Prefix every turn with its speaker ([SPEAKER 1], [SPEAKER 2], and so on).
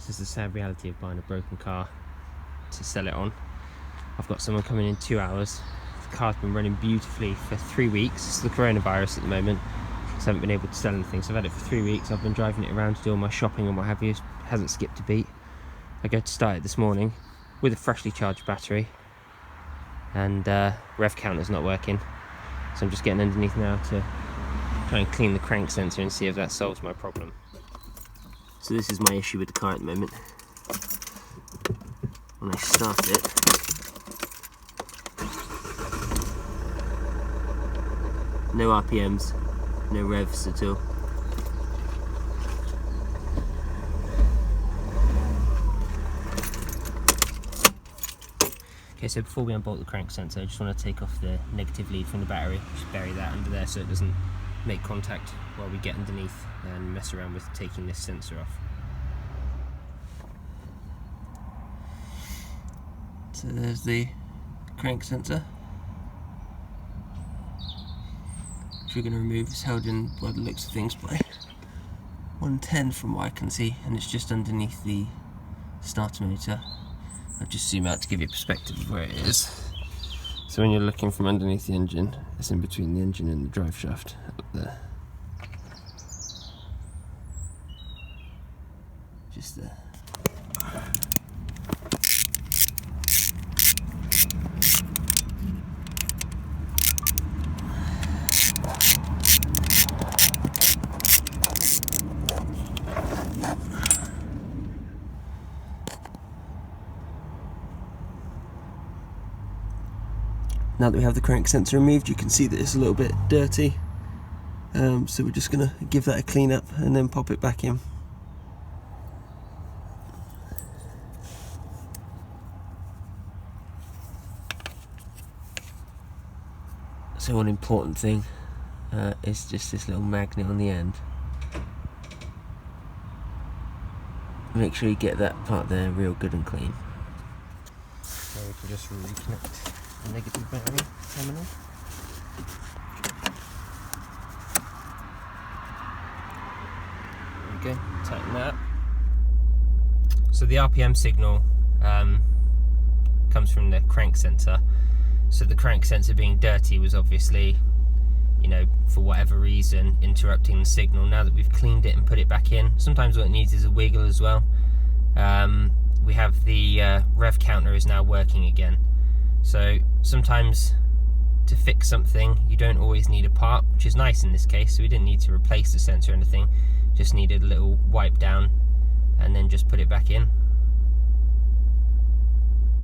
[SPEAKER 1] This is the sad reality of buying a broken car to sell it on. I've got someone coming in 2 hours. The car's been running beautifully for 3 weeks. It's the coronavirus at the moment, so I haven't been able to sell anything. So I've had it for 3 weeks. I've been driving it around to do all my shopping and what have you. It hasn't skipped a beat. I go to start it this morning with a freshly charged battery, and rev counter's not working. So I'm just getting underneath now to try and clean the crank sensor and see if that solves my problem. So this is my issue with the car at the moment. When I start it, no RPMs, no revs at all. Okay, so before we unbolt the crank sensor, I just want to take off the negative lead from the battery. Just bury that under there so it doesn't make contact while we get underneath and mess around with taking this sensor off. So there's the crank sensor, which we're going to remove. It's held in, by the looks of things, by 110 from what I can see, and it's just underneath the starter motor. I'll just zoom out to give you a perspective of where it is. So when you're looking from underneath the engine, it's in between the engine and the drive shaft up there. Just there. Now that we have the crank sensor removed, you can see that it's a little bit dirty. So we're just going to give that a clean up and then pop it back in. So one important thing is just this little magnet on the end. Make sure you get that part there real good and clean. So we can just reconnect the negative battery terminal. There we go, tighten that up. So the RPM signal comes from the crank sensor. So the crank sensor being dirty was obviously, you know, for whatever reason, interrupting the signal. Now that we've cleaned it and put it back in, sometimes what it needs is a wiggle as well. We have the rev counter is now working again. So sometimes to fix something, you don't always need a part, which is nice in this case. So we didn't need to replace the sensor or anything, just needed a little wipe down and then just put it back in.